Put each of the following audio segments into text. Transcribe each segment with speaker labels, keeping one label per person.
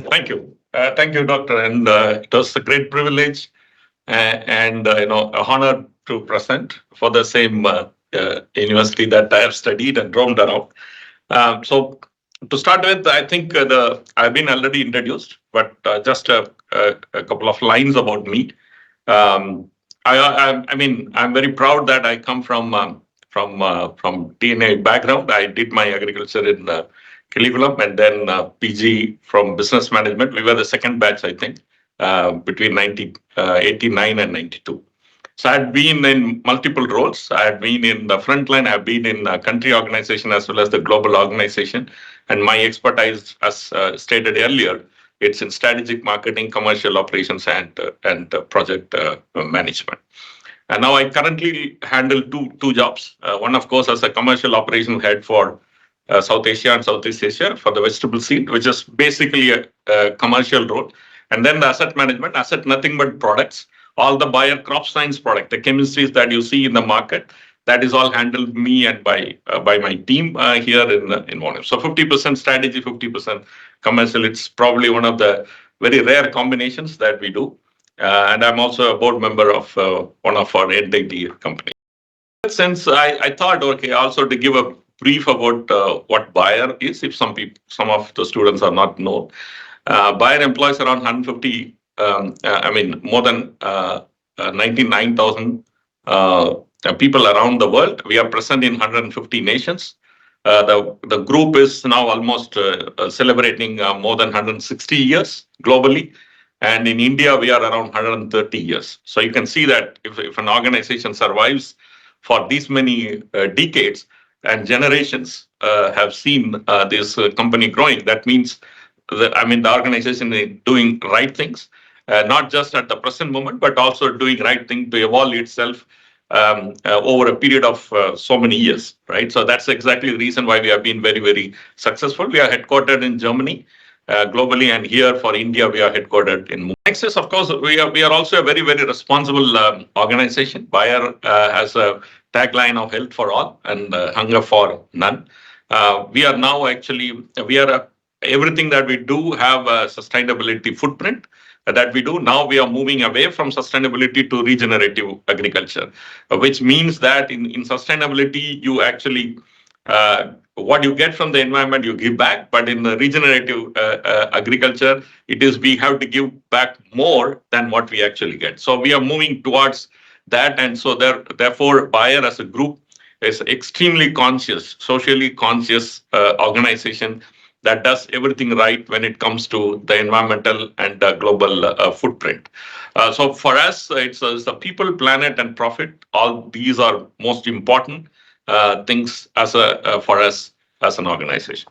Speaker 1: Thank you. Thank you, Doctor. And it was a great privilege and a honor to present for the same university that I have studied and roamed around. So to start with, I think I've been already introduced, but just a couple of lines about me. Um, I mean, I'm very proud that I come from TNA background. I did my agriculture in Caligula and then PG from business management. We were the second batch, I think, between 89 and 92. So I had been in multiple roles. I had been in the front line. I've been in country organization as well as the global organization. And my expertise, as stated earlier, it's in strategic marketing, commercial operations, and project management. And now I currently handle two jobs. One, of course, as a commercial operations head for South Asia and Southeast Asia for the vegetable seed, which is basically a commercial role. And then the asset management, asset nothing but products, all the Bayer crop science product, the chemistries that you see in the market, that is all handled me and by my team here in Monheim. So 50% strategy, 50% commercial. It's probably one of the very rare combinations that we do. And I'm also a board member of one of our entity companies. Since I thought, okay, also to give a brief about what Bayer is, if some of the students are not known. Bayer employs around 150, more than 99,000 people around the world. We are present in 150 nations. The group is now almost celebrating more than 160 years globally. And in India, we are around 130 years. So you can see that if an organization survives for these many decades and generations have seen this company growing, that means the organization is doing right things, not just at the present moment, but also doing right thing to evolve itself over a period of so many years, right? So that's exactly the reason why we have been very, very successful. We are headquartered in Germany globally, and here for India, we are headquartered in Mumbai. Next is, of course, we are also a very, very responsible organization. Bayer has a tagline of health for all and hunger for none. We are now actually, we are everything that we do have a sustainability footprint that we do. Now we are moving away from sustainability to regenerative agriculture, which means that in sustainability, you actually, what you get from the environment, you give back. But in the regenerative agriculture, it is we have to give back more than what we actually get. So we are moving towards that. And so therefore, Bayer as a group is extremely conscious, socially conscious organization that does everything right when it comes to the environmental and global footprint. So for us, it's the people, planet, and profit. All these are most important things for us as an organization.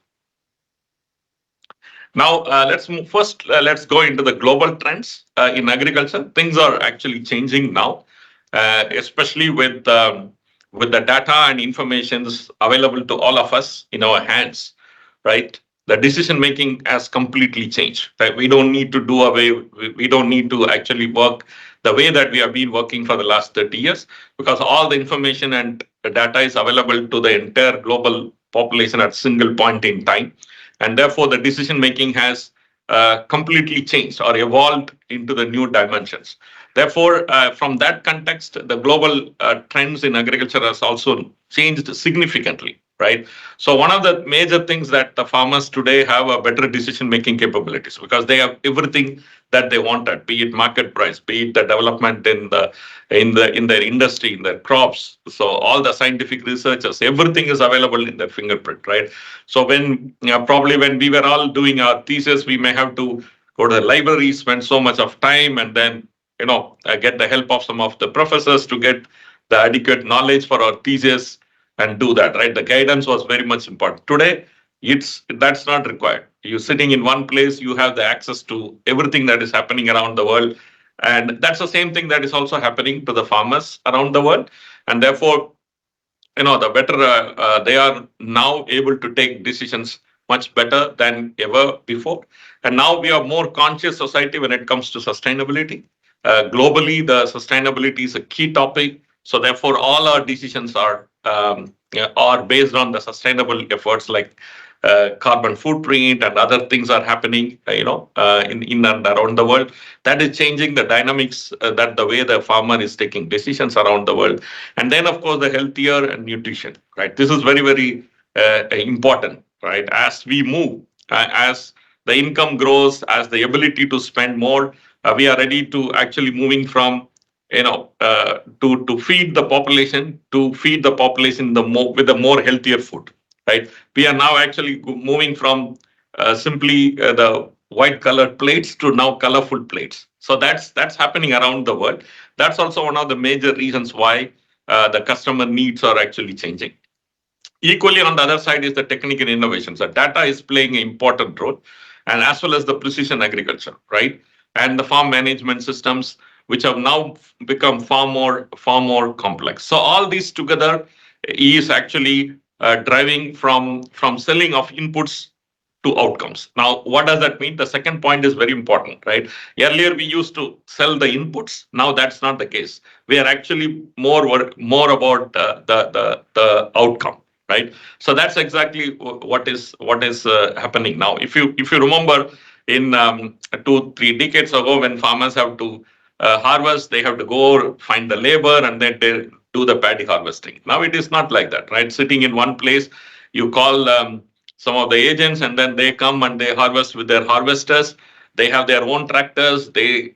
Speaker 1: Now let's move first. Let's go into the global trends in agriculture. Things are actually changing now, especially with the data and informations available to all of us in our hands, right? The decision making has completely changed. Right? We don't need to do away. We don't need to actually work the way that we have been working for the last 30 years because all the information and the data is available to the entire global population at single point in time, and therefore the decision making has completely changed or evolved into the new dimensions. Therefore, from that context, the global trends in agriculture has also changed significantly, right? So one of the major things that the farmers today have a better decision-making capabilities because they have everything that they wanted, be it market price, be it the development in their industry, in their crops. So all the scientific researchers, everything is available in their fingerprint, right? So probably when we were all doing our thesis, we may have to go to the library, spend so much of time, and then get the help of some of the professors to get the adequate knowledge for our thesis and do that, right? The guidance was very much important. Today, that's not required. You're sitting in one place, you have the access to everything that is happening around the world. And that's the same thing that is also happening to the farmers around the world. And therefore, the better they are now able to take decisions much better than ever before. And now we are more conscious society when it comes to sustainability. Globally, the sustainability is a key topic. So therefore, all our decisions are based on the sustainable efforts like carbon footprint and other things are happening, in and around the world. That is changing the dynamics, that the way the farmer is taking decisions around the world. And then, of course, the healthier and nutrition, right? This is very, very important, right? As we move, as the income grows, as the ability to spend more, we are ready to actually moving from, to feed the population, with the more healthier food, right? We are now actually moving from simply the white colored plates to now colorful plates. So that's happening around the world. That's also one of the major reasons why the customer needs are actually changing. Equally, on the other side is the technical innovations. The data is playing an important role, and as well as the precision agriculture, right? And the farm management systems, which have now become far more complex. So all these together is actually driving from selling of inputs to outcomes. Now, what does that mean? The second point is very important, right? Earlier, we used to sell the inputs. Now, that's not the case. We are actually more about the outcome, right? So that's exactly what is happening now. If you remember, in 2-3 decades ago, when farmers have to harvest, they have to go find the labor and then they do the paddy harvesting. Now it is not like that, right? Sitting in one place, you call some of the agents and then they come and they harvest with their harvesters. They have their own tractors. They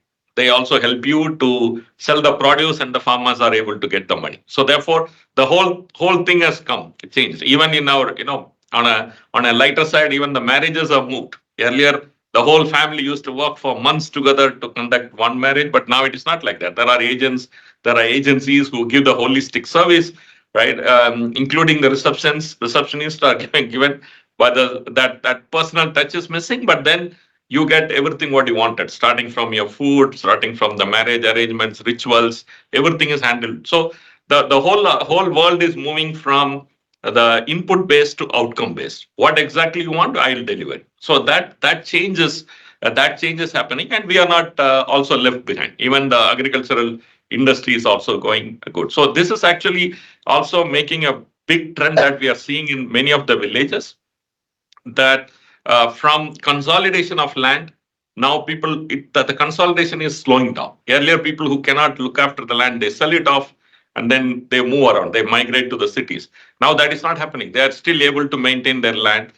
Speaker 1: also help you to sell the produce and the farmers are able to get the money. So therefore, the whole thing has come changed. Even in our, on a lighter side, even the marriages have moved. Earlier, the whole family used to work for months together to conduct one marriage, but now it is not like that. There are agents, there are agencies who give the holistic service, right? Including the receptionists are given, but that personal touch is missing. But then you get everything what you wanted, starting from your food, starting from the marriage arrangements, rituals, everything is handled. So the whole world is moving from the input based to outcome based. What exactly you want, I'll deliver. So that change is happening, and we are not also left behind. Even the agricultural industry is also going good. So this is actually also making a big trend that we are seeing in many of the villages, that from consolidation of land, now that the consolidation is slowing down. Earlier, people who cannot look after the land, they sell it off and then they move around, they migrate to the cities. Now that is not happening. They are still able to maintain their land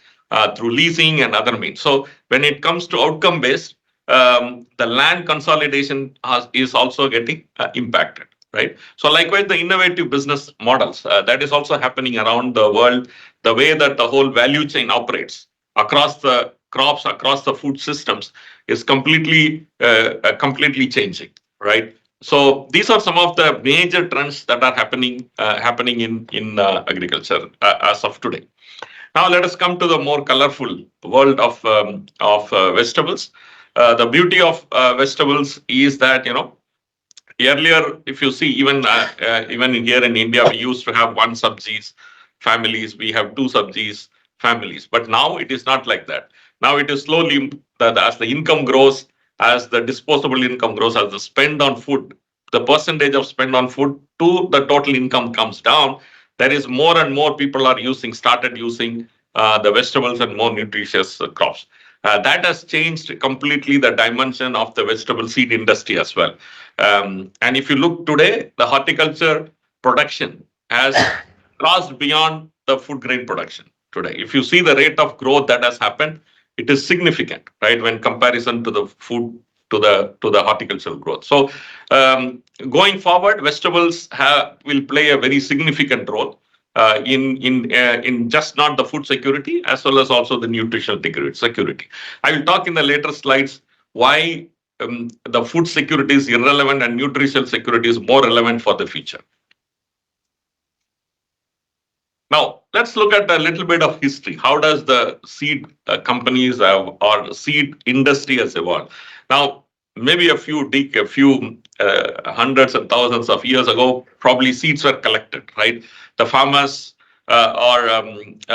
Speaker 1: through leasing and other means. So when it comes to outcome based, the land consolidation is also getting impacted, right? So likewise, the innovative business models, that is also happening around the world. The way that the whole value chain operates across the crops, across the food systems, is completely changing, right? So these are some of the major trends that are happening in agriculture as of today. Now let us come to the more colorful world of vegetables. The beauty of vegetables is that, earlier, if you see, even here in India, we used to have one subsidies families, we have two subsidies families, but now it is not like that. Now it is slowly, as the income grows, as the disposable income grows, as the spend on food, the percentage of spend on food to the total income comes down. There is more and more people are started using the vegetables and more nutritious crops. That has changed completely the dimension of the vegetable seed industry as well. And if you look today, the horticulture production has crossed beyond the food grain production today. If you see the rate of growth that has happened, it is significant, right? When comparison to the food, to the horticultural growth. So going forward, vegetables will play a very significant role in just not the food security, as well as also the nutritional security. I will talk in the later slides why the food security is irrelevant and nutritional security is more relevant for the future. Now, let's look at a little bit of history. How does the seed companies or seed industry has evolved? Now, maybe a few hundreds and thousands of years ago, probably seeds were collected, right? The farmers or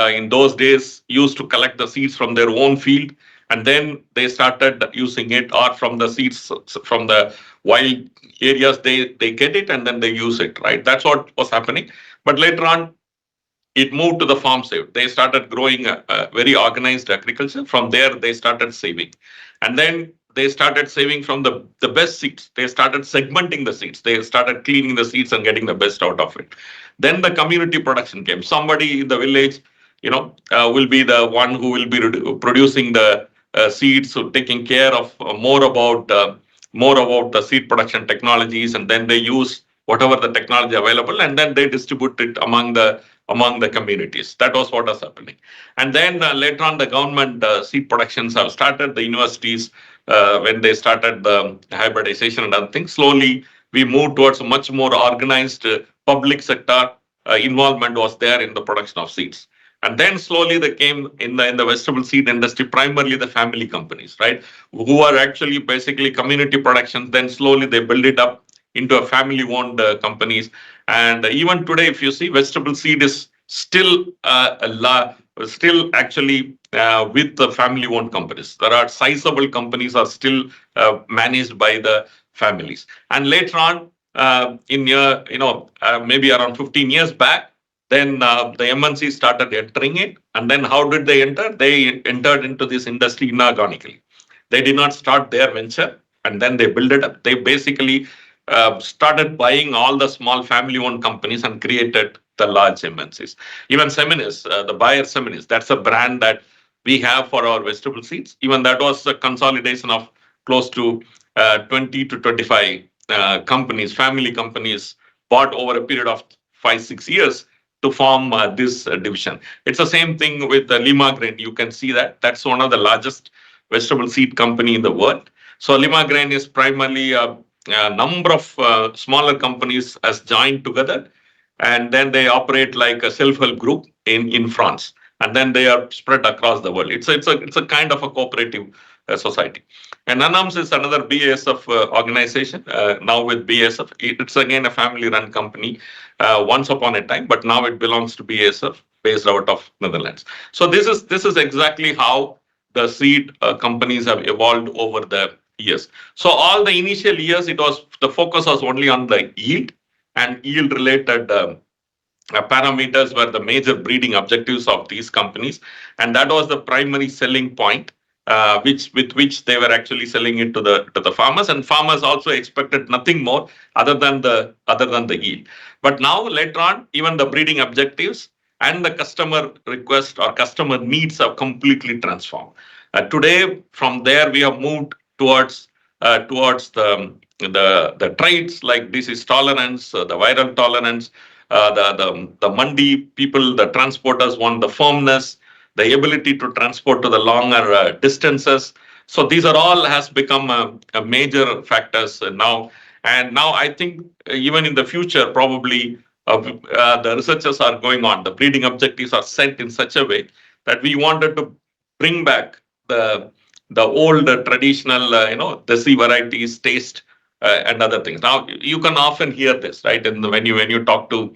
Speaker 1: in those days used to collect the seeds from their own field, and then they started using it, or from the seeds from the wild areas, they get it and then they use it, right? That's what was happening. But later on, it moved to the farm save. They started growing a very organized agriculture. From there, they started saving. And then they started saving from the best seeds. They started segmenting the seeds. They started cleaning the seeds and getting the best out of it. Then the community production came. Somebody in the village, will be the one who will be producing the seeds, so taking care of more about the seed production technologies, and then they use whatever the technology available, and then they distribute it among the communities. That was what was happening. And then later on, the government seed productions have started. The universities, when they started the hybridization and other things, slowly we moved towards a much more organized public sector involvement was there in the production of seeds. And then slowly they came in the vegetable seed industry, primarily the family companies, right, who are actually basically community productions. Then slowly they build it up into a family-owned companies. And even today, if you see, vegetable seed is still still actually with the family-owned companies. There are sizable companies are still managed by the families. And later on, maybe around 15 years back, then the MNC started entering it. And then how did they enter? They entered into this industry inorganically. They did not start their venture and then they build it up. They basically started buying all the small family-owned companies and created the large MNCs. Even Seminis, the Bayer Seminis, that's a brand that we have for our vegetable seeds. Even that was a consolidation of close to 20 to 25 companies, family companies, bought over a period of 5, 6 years to form this division. It's the same thing with Lima Grain. You can see that that's one of the largest vegetable seed company in the world. So Lima Grain is primarily a number of smaller companies has joined together, and then they operate like a self-help group in France, and then they are spread across the world. It's a kind of a cooperative society. And ANAMS is another BASF organization. Now with BASF, it's again a family-run company once upon a time, but now it belongs to BASF, based out of Netherlands. So this is exactly how the seed companies have evolved over the years. So all the initial years, it was the focus was only on the yield, and yield related parameters were the major breeding objectives of these companies, and that was the primary selling point, which they were actually selling it to the farmers, and farmers also expected nothing more other than the yield. But now later on, even the breeding objectives and the customer request or customer needs have completely transformed. Today, from there, we have moved towards the traits like disease tolerance, the viral tolerance, the mandi people, the transporters want the firmness, the ability to transport to the longer distances. So these are all has become a major factors now. And now I think even in the future, probably the researchers are going on. The breeding objectives are set in such a way that we wanted to bring back the old traditional, desi varieties, taste, and other things. Now you can often hear this, right? And when you talk to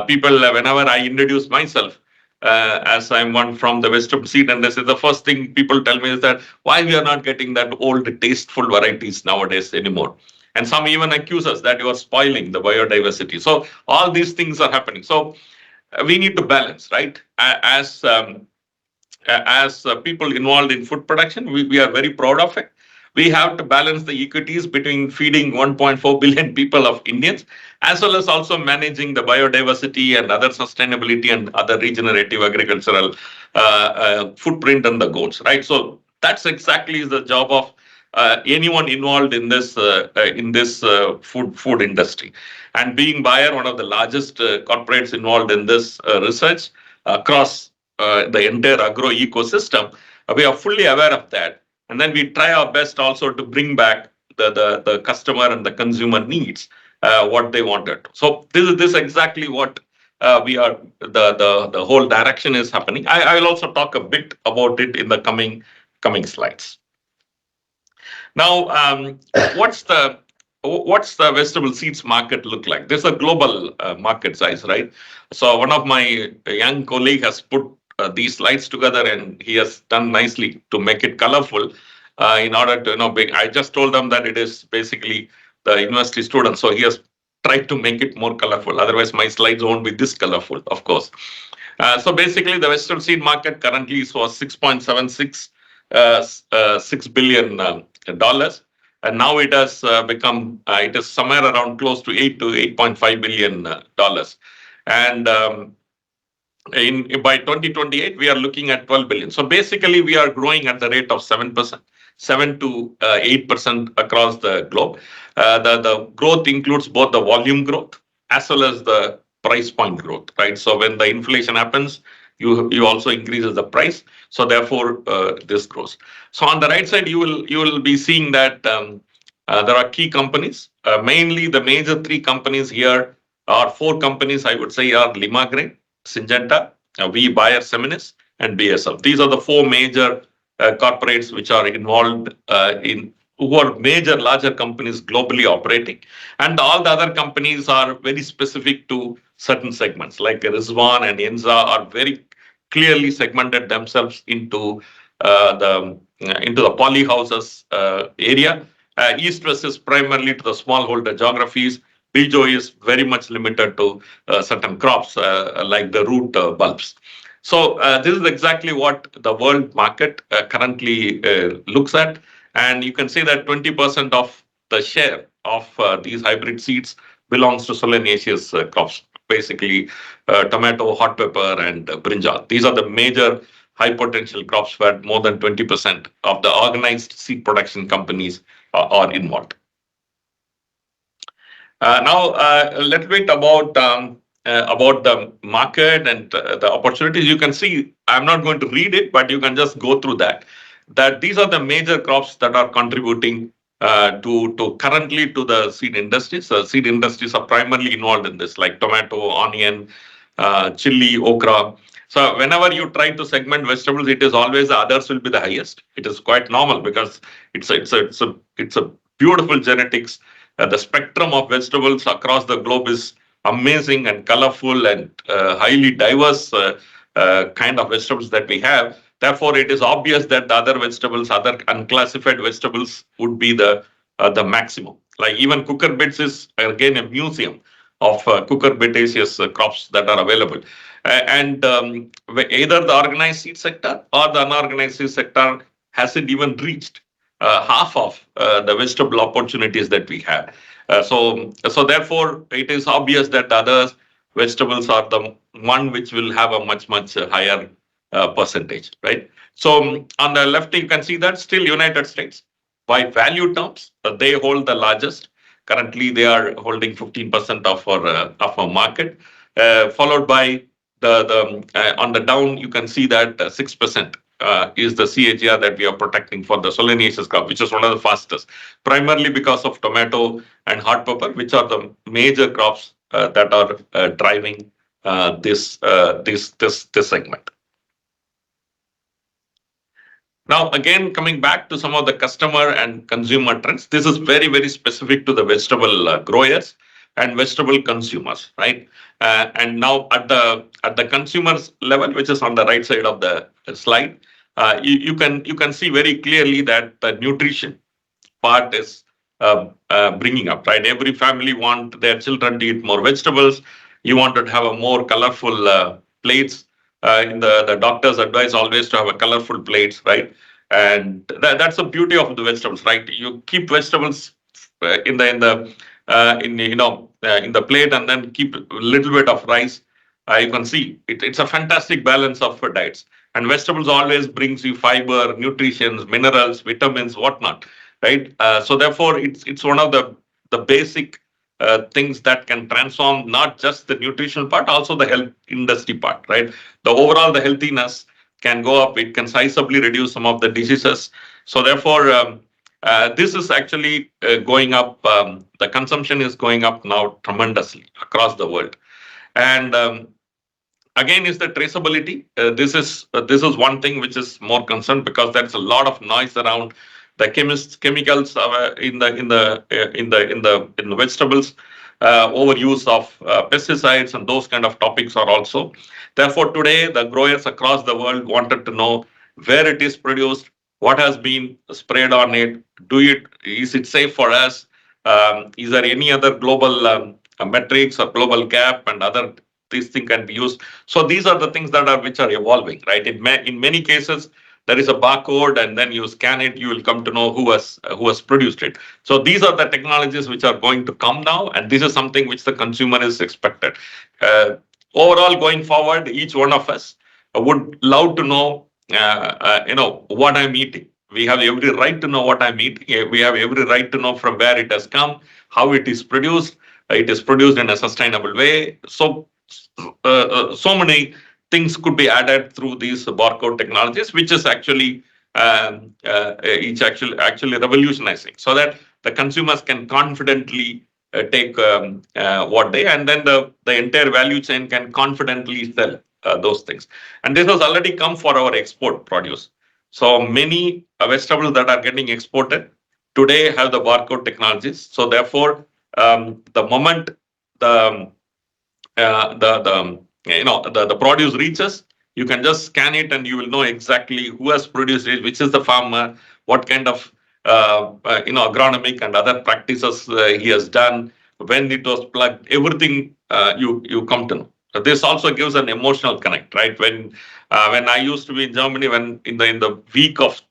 Speaker 1: people, whenever I introduce myself as I'm one from the vegetable seed, and this is the first thing people tell me is that why we are not getting that old tasteful varieties nowadays anymore. And some even accuse us that you are spoiling the biodiversity. So all these things are happening. So we need to balance, right? As people involved in food production, we are very proud of it. We have to balance the equities between feeding 1.4 billion people of Indians, as well as also managing the biodiversity and other sustainability and other regenerative agricultural footprint and the goals, right? So that's exactly the job of anyone involved in this food industry. And being Bayer, one of the largest corporates involved in this research across the entire agro ecosystem, we are fully aware of that. And then we try our best also to bring back the customer and the consumer needs, what they wanted. So this is exactly what we are, the whole direction is happening. I will also talk a bit about it in the coming slides. Now, what's the vegetable seeds market look like? There's a global market size, right? So one of my young colleague has put these slides together, and he has done nicely to make it colorful. In order to I just told them that it is basically the university students, so he has tried to make it more colorful. Otherwise, my slides won't be this colorful, of course. So basically, the Western seed market currently is was 6.76 $6 billion dollars, and now it has become it is somewhere around close to 8 to 8.5 billion dollars, and in by 2028 we are looking at 12 billion. So basically we are growing at the rate of 7%, 7 to 8% across the globe. The growth includes both the volume growth as well as the price point growth, right? So when the inflation happens, you also increases the price, so therefore this grows. So on the right side you will be seeing that there are key companies, mainly the major three companies here are four companies, I would say, are Limagrain, Syngenta, V Bayer Seminis, and BSF. These are the four major corporates which are involved in who are major larger companies globally operating, and all the other companies are very specific to certain segments. Like Rizwan and Enza are very clearly segmented themselves into the polyhouses area. East West is primarily to the smallholder geographies. Bijo is very much limited to certain crops like the root bulbs. So this is exactly what the world market currently looks at, and you can see that 20% of the share of these hybrid seeds belongs to solanaceous crops, basically tomato, hot pepper, and brinjal. These are the major high potential crops where more than 20% of the organized seed production companies are involved. Now, a little bit about the market and the opportunities. You can see, I'm not going to read it, but you can just go through that. That these are the major crops that are contributing to currently to the seed industries. Seed industries are primarily involved in this, like tomato, onion, chili, okra. So whenever you try to segment vegetables, it is always the others will be the highest. It is quite normal because it's a beautiful genetics. The spectrum of vegetables across the globe is amazing and colorful and highly diverse kind of vegetables that we have. Therefore, it is obvious that the other vegetables, other unclassified vegetables, would be the maximum. Like even cucurbits is again a museum of cucurbitaceous crops that are available. And either the organized seed sector or the unorganized seed sector hasn't even reached half of the vegetable opportunities that we have. So therefore, it is obvious that the other vegetables are the one which will have a much higher percentage, right? So on the left, you can see that still United States, by value terms, they hold the largest. Currently, they are holding 15% of our market, followed by the on the down. You can see that 6% is the CAGR that we are protecting for the solanaceous crop, which is one of the fastest, primarily because of tomato and hot pepper, which are the major crops that are driving this segment. Now, again, coming back to some of the customer and consumer trends, this is very specific to the vegetable growers and vegetable consumers, right? And now at the consumers level, which is on the right side of the slide, you can see very clearly that the nutrition part is bringing up, right? Every family want their children to eat more vegetables. You want to have a more colorful plates. In the doctor's advice always to have a colorful plates, right? And that's the beauty of the vegetables, right? You keep vegetables in the plate and then keep a little bit of rice. You can see it's a fantastic balance of diets. And vegetables always brings you fiber, nutrition, minerals, vitamins, whatnot, right? So therefore, it's one of the basic things that can transform not just the nutritional part, also the health industry part, right? The healthiness can go up. It can sizably reduce some of the diseases. So therefore, this is actually going up. The consumption is going up now tremendously across the world, and again is the traceability. This is one thing which is more concerned because there's a lot of noise around the chemicals in the vegetables, overuse of pesticides and those kind of topics are also. Therefore, today the growers across the world wanted to know where it is produced, what has been sprayed on it, is it safe for us? Is there any other global metrics or global gap and other this thing can be used. So these are the things that are which are evolving, right? In many cases, there is a barcode, and then you scan it, you will come to know who has produced it. So these are the technologies which are going to come now, and this is something which the consumer is expected. Uh, Overall, going forward, each one of us would love to know, what I'm eating. We have every right to know what I'm eating. We have every right to know from where it has come, how it is produced. It is produced in a sustainable way. So many things could be added through these barcode technologies, which is actually each actually revolutionizing, so that the consumers can confidently take what they, and then the entire value chain can confidently sell those things. And this has already come for our export produce. So many vegetables that are getting exported today have the barcode technologies. So therefore, the moment the the produce reaches, you can just scan it and you will know exactly who has produced it, which is the farmer, what kind of agronomic and other practices he has done, when it was plugged, everything you come to know. So this also gives an emotional connect, right? When I used to be in Germany, when in the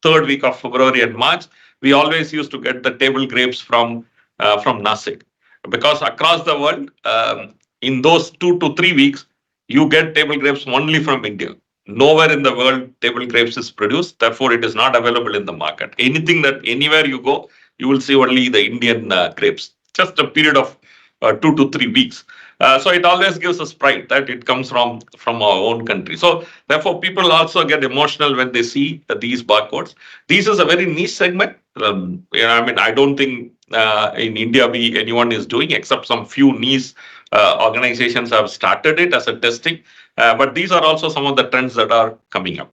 Speaker 1: third week of February and March, we always used to get the table grapes from Nasik, because across the world, in those 2 to 3 weeks, you get table grapes only from India. Nowhere in the world table grapes is produced. Therefore, it is not available in the market. Anything that anywhere you go, you will see only the Indian grapes. Just a period of 2 to 3 weeks. So it always gives us pride that it comes from our own country. So therefore, people also get emotional when they see these barcodes. This is a very niche segment. I mean, I don't think in India anyone is doing, except some few niche organizations have started it as a testing. But these are also some of the trends that are coming up.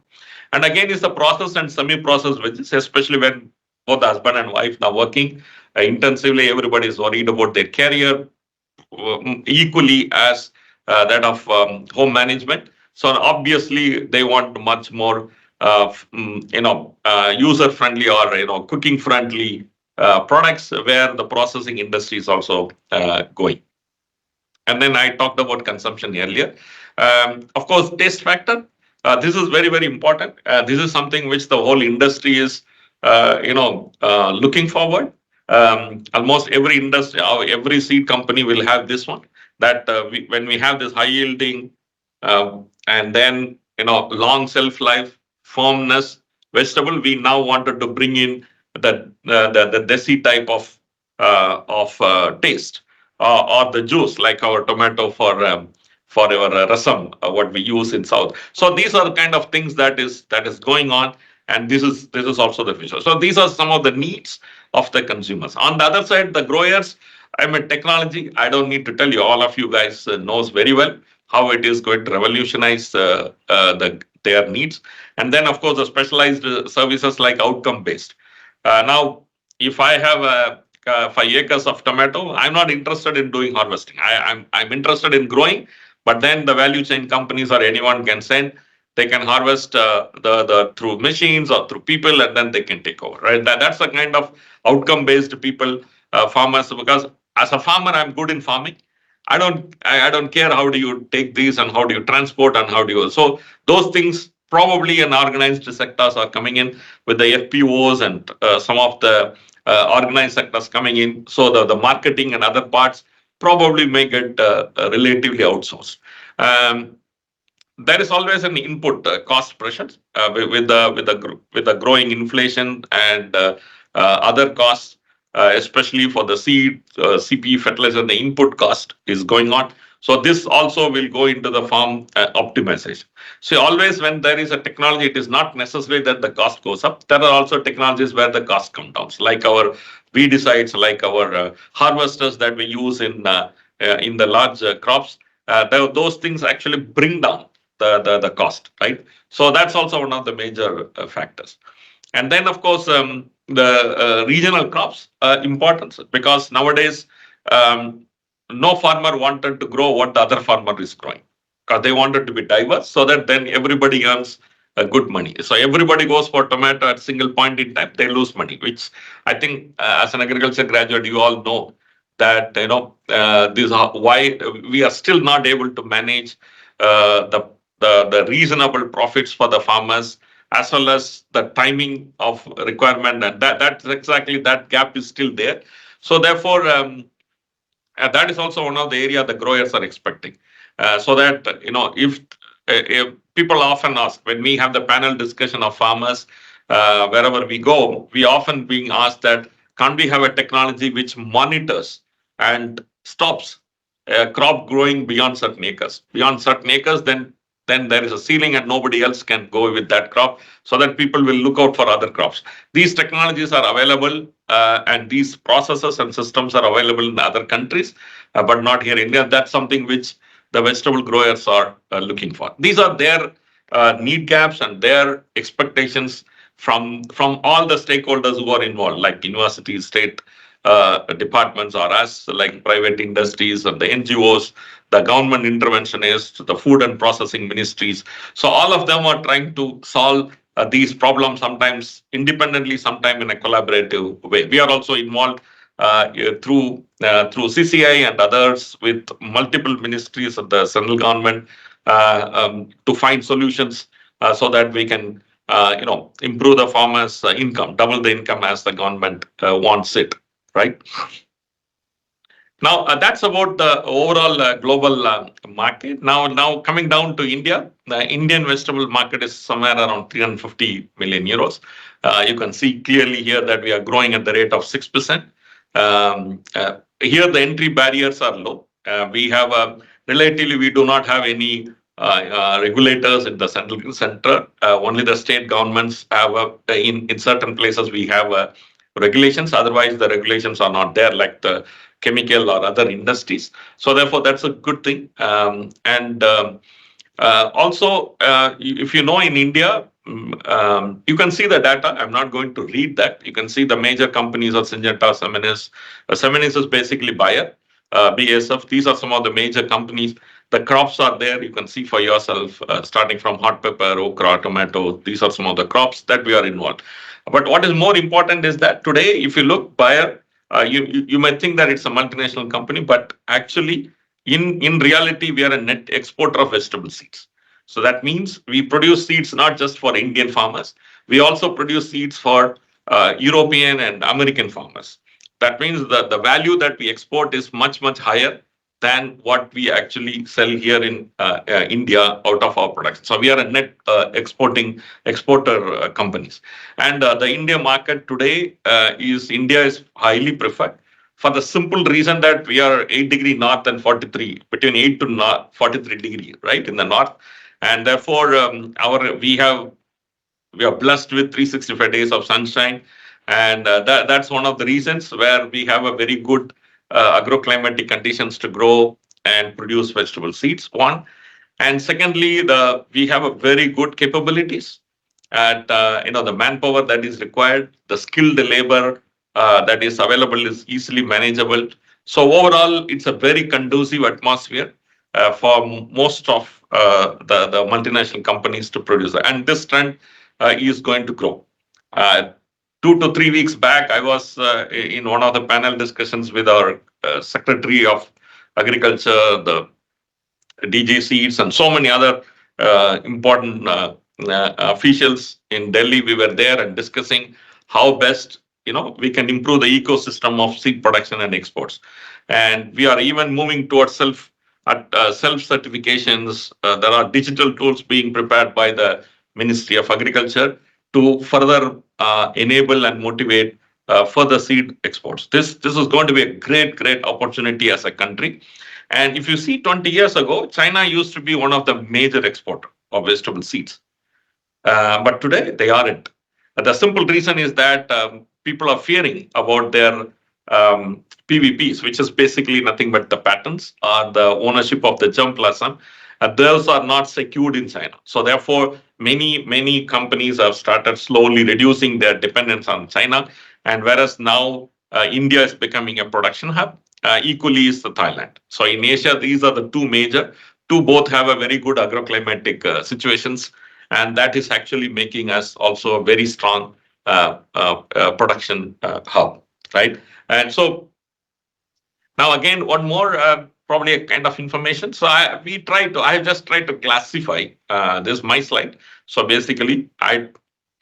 Speaker 1: And again, it's the process and semi-processed veggies, especially when both husband and wife now working intensively. Everybody is worried about their career equally as that of home management. So obviously, they want much more, user friendly, or cooking friendly products, where the processing industry is also going. And then I talked about consumption earlier. Of course, taste factor. This is very, very important. This is something which the whole industry is, looking forward. Almost every industry, every seed company will have this one. That when we have this high yielding, and then long shelf life, firmness vegetable, we now wanted to bring in the desi type of taste, or the juice, like our tomato for our rasam, what we use in South. So these are the kind of things that is going on, and this is also the future. So these are some of the needs of the consumers. On the other side, the growers. I mean, technology. I don't need to tell you. All of you guys knows very well how it is going to revolutionize their needs. And then, of course, the specialized services like outcome based. Now, if I have 5 acres of tomato, I'm not interested in doing harvesting. I'm interested in growing, but then the value chain companies or anyone can send. They can harvest the through machines or through people, and then they can take over. Right? That's the kind of outcome based people, farmers. Because as a farmer, I'm good in farming. I don't care how do you take these, and how do you transport, and how do you. So those things probably in organized sectors are coming in, with the FPOs and some of the organized sectors coming in. So the marketing and other parts probably make it relatively outsourced. Um, there is always an input cost pressures with the growing inflation and other costs, especially for the seed, CP, fertilizer. The input cost is going on. So this also will go into the farm optimization. So always when there is a technology, it is not necessary that the cost goes up. There are also technologies where the cost comes down, like our weedicides, like our harvesters that we use in the large crops. Those things actually bring down the cost, right? So that's also one of the major factors. And then, of course, the regional crops importance, because nowadays no farmer wanted to grow what the other farmer is growing, because they wanted to be diverse, so that then everybody earns good money. So everybody goes for tomato at single point in time, they lose money, which I think as an agriculture graduate, you all know that these are why we are still not able to manage the reasonable profits for the farmers, as well as the timing of requirement, and that's exactly, that gap is still there. So therefore, that is also one of the area the growers are expecting. So that if people often ask when we have the panel discussion of farmers, wherever we go, we often being asked that can't we have a technology which monitors and stops crop growing beyond certain acres? Beyond certain acres, then there is a ceiling and nobody else can go with that crop, so that people will look out for other crops. These technologies are available, and these processes and systems are available in other countries, but not here in India. That's something which the vegetable growers are looking for. These are their need gaps and their expectations from all the stakeholders who are involved, like universities, state departments, or us, like private industries and the NGOs, the government interventionists, the food and processing ministries. So all of them are trying to solve these problems, sometimes independently, sometimes in a collaborative way. We are also involved through CCI and others with multiple ministries of the central government to find solutions so that we can improve the farmers' income, double the income as the government wants it, right? Now, that's about the overall global market. Now coming down to India, the Indian vegetable market is somewhere around 350 million euros. You can see clearly here that we are growing at the rate of 6%. Here, the entry barriers are low. We have relatively, we do not have any regulators in the central center. Only the state governments have in certain places we have regulations. Otherwise, the regulations are not there, like the chemical or other industries. So therefore, that's a good thing. And also, if you know, in India, you can see the data. I'm not going to read that. You can see the major companies are Syngenta, Seminis. Seminis is basically Bayer, BASF. These are some of the major companies. The crops are there. You can see for yourself, starting from hot pepper, okra, tomato. These are some of the crops that we are involved. But what is more important is that today, if you look, Bayer, you might think that it's a multinational company, but actually, in reality, we are a net exporter of vegetable seeds. So that means we produce seeds not just for Indian farmers, we also produce seeds for European and American farmers. That means that the value that we export is much, much higher than what we actually sell here in India out of our production. So we are a net exporter companies. And the India market today India is highly preferred for the simple reason that we are 8 degree north and 43, between 8 to 43 degree, right, in the north. And therefore, our we are blessed with 365 days of sunshine. And that's one of the reasons where we have a very good agroclimatic conditions to grow and produce vegetable seeds, one. And secondly, we have a very good capabilities at the manpower that is required, the skilled labor that is available is easily manageable. So overall, it's a very conducive atmosphere for most of the multinational companies to produce. And this trend is going to grow. Uh, 2 to 3 weeks back, I was in one of the panel discussions with our Secretary of Agriculture, the DJ Seeds, and so many other important officials in Delhi. We were there and discussing how best we can improve the ecosystem of seed production and exports. And we are even moving towards self certifications. There are digital tools being prepared by the Ministry of Agriculture to further enable and motivate further seed exports. This is going to be a great opportunity as a country. And if you see 20 years ago, China used to be one of the major exporter of vegetable seeds. But today they aren't. The simple reason is that people are fearing about their PVPs, which is basically nothing but the patents or the ownership of the germplasm. Those are not secured in China. So therefore, many companies have started slowly reducing their dependence on China. And whereas now India is becoming a production hub, equally is the Thailand. So in Asia, these are the two major. Two both have a very good agroclimatic situations, and that is actually making us also a very strong production hub, right? And so Now, again, one more probably a kind of information. So I have just tried to classify this my slide. So basically, I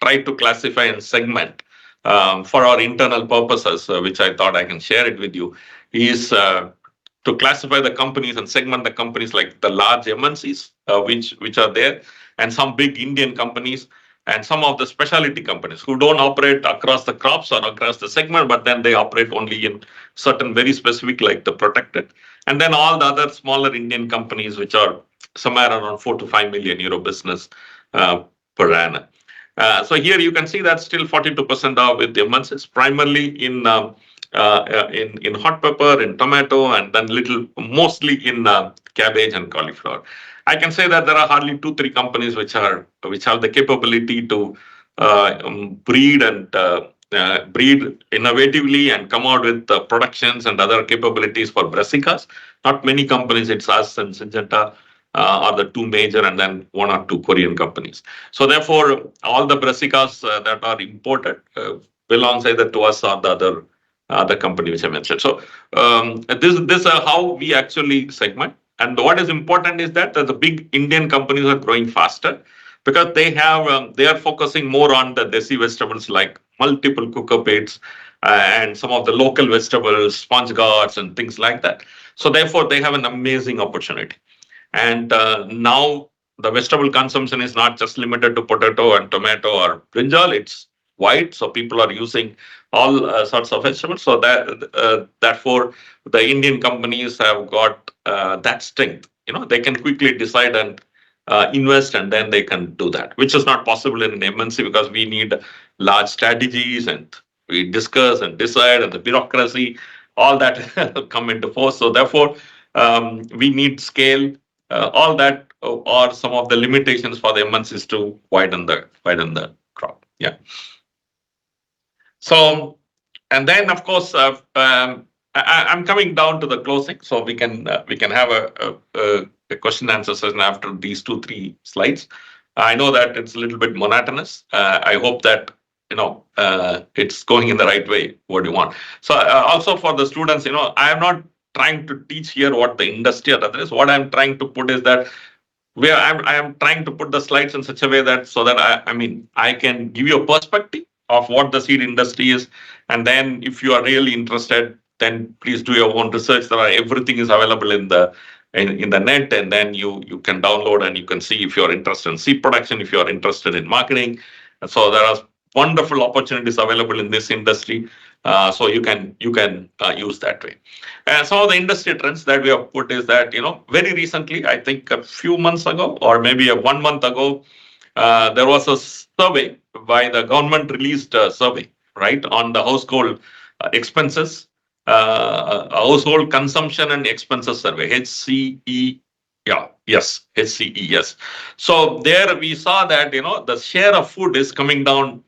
Speaker 1: tried to classify and segment for our internal purposes, which I thought I can share it with you, is to classify the companies and segment the companies like the large MNCs, which are there, and some big Indian companies, and some of the specialty companies who don't operate across the crops or across the segment, but then they operate only in certain very specific, like the protected, and then all the other smaller Indian companies, which are somewhere around 4 to 5 million euro business per annum. So here you can see that still 42% are with the MNCs, primarily in hot pepper, in tomato, and then little mostly in cabbage and cauliflower. I can say that there are hardly 2 3 companies which have the capability to breed innovatively and come out with productions and other capabilities for brassicas. Not many companies. It's us and Syngenta are the 2 major, and then 1 or 2 Korean companies. So therefore, all the brassicas that are imported belongs either to us or the company which I mentioned. So this is how we actually segment. And what is important is that the big Indian companies are growing faster because they are focusing more on the desi vegetables like multiple cooker plates and some of the local vegetables, sponge gourds and things like that. So therefore, they have an amazing opportunity. And now the vegetable consumption is not just limited to potato and tomato or brinjal, it's wide. So people are using all sorts of vegetables. So therefore, the Indian companies have got that strength. They can quickly decide and invest, and then they can do that, which is not possible in an MNC because we need large strategies and we discuss and decide, and the bureaucracy, all that come into force. So therefore, we need scale. All that are some of the limitations for the MNCs to widen the crop. Yeah. So, and then of course, I'm coming down to the closing, so we can have a question answer session after these 2 3 slides. I know that it's a little bit monotonous. I hope that it's going in the right way. What do you want? So also for the students, I am not trying to teach here what the industry or others. What I'm trying to put is that I am trying to put the slides in such a way that so that I can give you a perspective of what the seed industry is, and then if you are really interested, then please do your own research. Everything is available in the net, and then you can download and you can see if you're interested in seed production, if you're interested in marketing. And so there are wonderful opportunities available in this industry. So you can use that way. And some of the industry trends that we have put is that, very recently, I think a few months ago, or maybe 1 month ago, there was a survey by the government released a survey, right, on the household expenses, household consumption and expenses survey, HCE. Yeah, yes, HCE, yes. So there we saw that, the share of food is coming down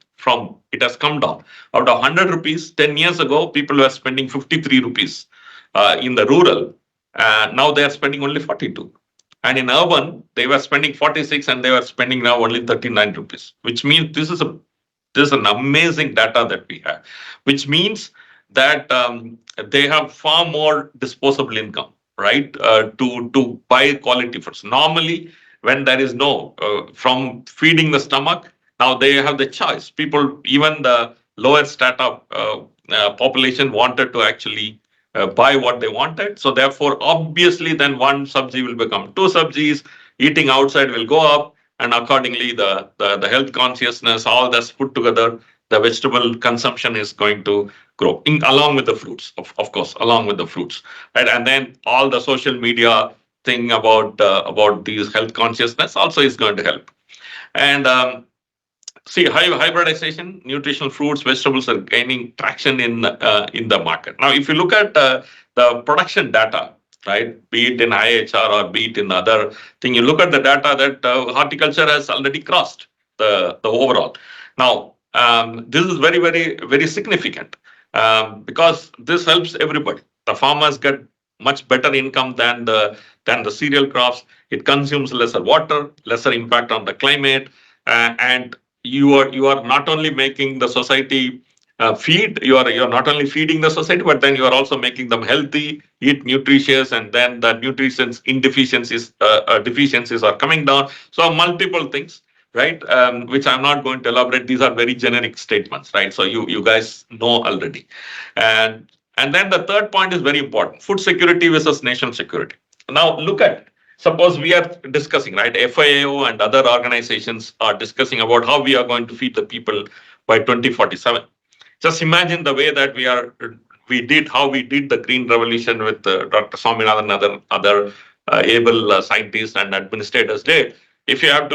Speaker 1: it has come down. Out of 100 rupees, 10 years ago, people were spending 53 rupees in the rural. Now they are spending only 42. And in urban, they were spending 46 and they were spending now only 39 rupees, which means this is an amazing data that we have, which means that they have far more disposable income, right, to buy quality foods. Normally, when there is no from feeding the stomach, now they have the choice. People, even the lower strata population, wanted to actually buy what they wanted. So therefore, obviously, then one sabji will become 2 sabjis. Eating outside will go up, and accordingly, the health consciousness, all that's put together, the vegetable consumption is going to grow along with the fruits, of course, along with the fruits, right? And then all the social media thing about these health consciousness also is going to help. And see, hybridization, nutritional fruits, vegetables are gaining traction in the market. Now, if you look at the production data, right, be it in IHR or be it in other thing, you look at the data that horticulture has already crossed the overall. Now, this is very, very, very significant because this helps everybody. The farmers get much better income than the cereal crops. It consumes lesser water, lesser impact on the climate, and you are not only making the society feed. You're not only feeding the society, but then you are also making them healthy, eat nutritious, and then the nutrition deficiencies are coming down. So multiple things, right? Which I'm not going to elaborate. These are very generic statements, right? So you guys know already. And then the third point is very important: food security versus national security. Now look at, suppose we are discussing, right? FAO and other organizations are discussing about how we are going to feed the people by 2047. Just imagine the way that how we did the green revolution with Dr. Swaminathan and other able scientists and administrators did. If you are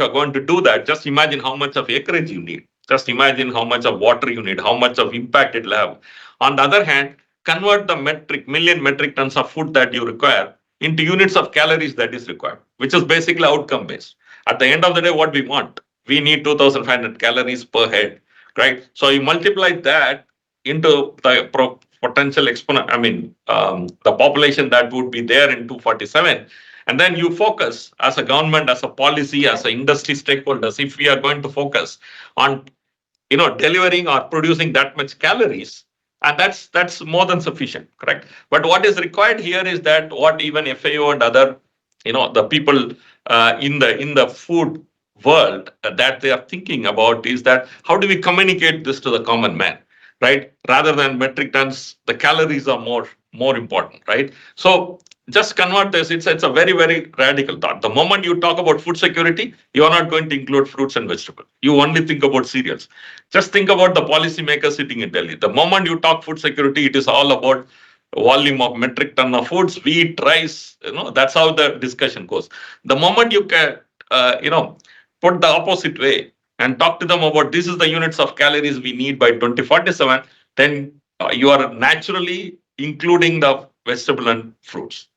Speaker 1: going to do that, just imagine how much of acreage you need. Just imagine how much of water you need, how much of impact it will have. On the other hand, convert the million metric tons of food that you require into units of calories that is required, which is basically outcome based. At the end of the day, what we need 2,500 calories per head, right? So you multiply that into the potential exponent, the population that would be there in 247. And then you focus as a government, as a policy, as a industry stakeholders, if we are going to focus on delivering or producing that much calories, and that's more than sufficient, correct? But what is required here is that what even FAO and other the people in the food world that they are thinking about is that how do we communicate this to the common man, right? Rather than metric tons, the calories are more important, right? So just convert this. It's a very, very radical thought. The moment you talk about food security, you are not going to include fruits and vegetables. You only think about cereals. Just think about the policymakers sitting in Delhi. The moment you talk food security, it is all about volume of metric ton of foods, wheat, rice. That's how the discussion goes. The moment you can, put the opposite way and talk to them about this is the units of calories we need by 2047, then you are naturally including the vegetable and fruits.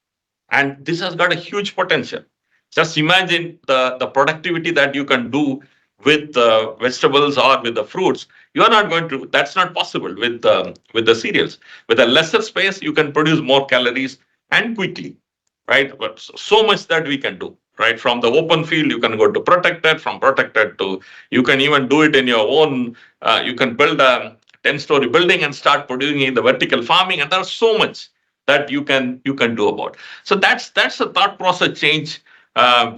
Speaker 1: And this has got a huge potential. Just imagine the productivity that you can do with the vegetables or with the fruits. You are not going to. That's not possible with the cereals. With a lesser space, you can produce more calories and quickly, right? But so much that we can do. Right, from the open field, you can go to protected. From protected to, you can even do it in your own. You can build a 10-story building and start producing in the vertical farming, and there's so much that you can do about. So that's a thought process change,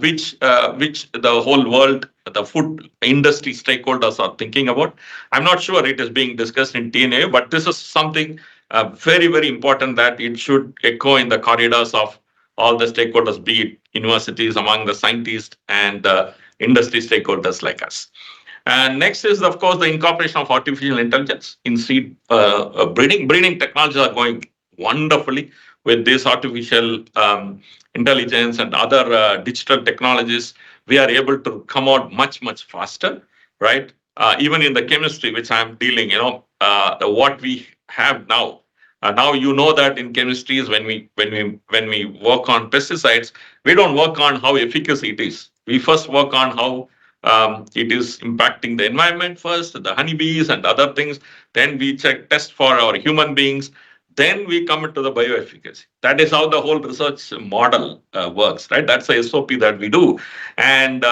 Speaker 1: which the whole world, the food industry stakeholders are thinking about. I'm not sure it is being discussed in TNA, but this is something very, very important that it should echo in the corridors of all the stakeholders, be it universities, among the scientists and industry stakeholders like us. And next is, of course, the incorporation of artificial intelligence in seed breeding. Breeding technologies are going wonderfully with this artificial intelligence and other digital technologies. We are able to come out much, much faster, right? Even in the chemistry, which I'm dealing, what we have now. Now you know that in chemistries, when we work on pesticides, we don't work on how efficacy it is. We first work on how it is impacting the environment first, the honeybees and other things. Then we test for our human beings. Then we come into the bioefficacy. That is how the whole research model works, right? That's the SOP that we do. And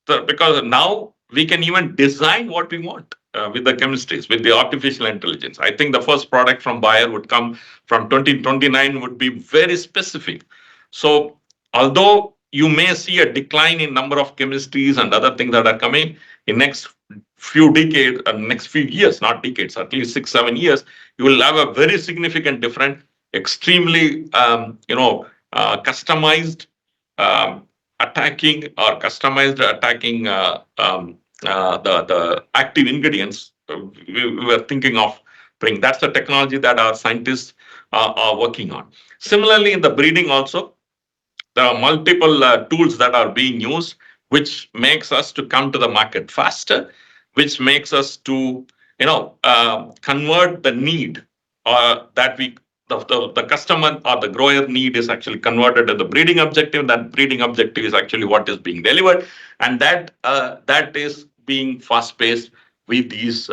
Speaker 1: because now we can even design what we want with the chemistries, with the artificial intelligence. I think the first product from Bayer would come from 2029 would be very specific. So although you may see a decline in number of chemistries and other things that are coming in next few decades, next few years, not decades, at least 6, 7 years, you will have a very significant different, extremely, customized attacking or customized attacking the active ingredients we were thinking of bring. That's the technology that our scientists are working on. Similarly, in the breeding also, there are multiple tools that are being used, which makes us to come to the market faster, which makes us to convert the need that the customer or the grower need is actually converted to the breeding objective. That breeding objective is actually what is being delivered, and that is being fast paced with these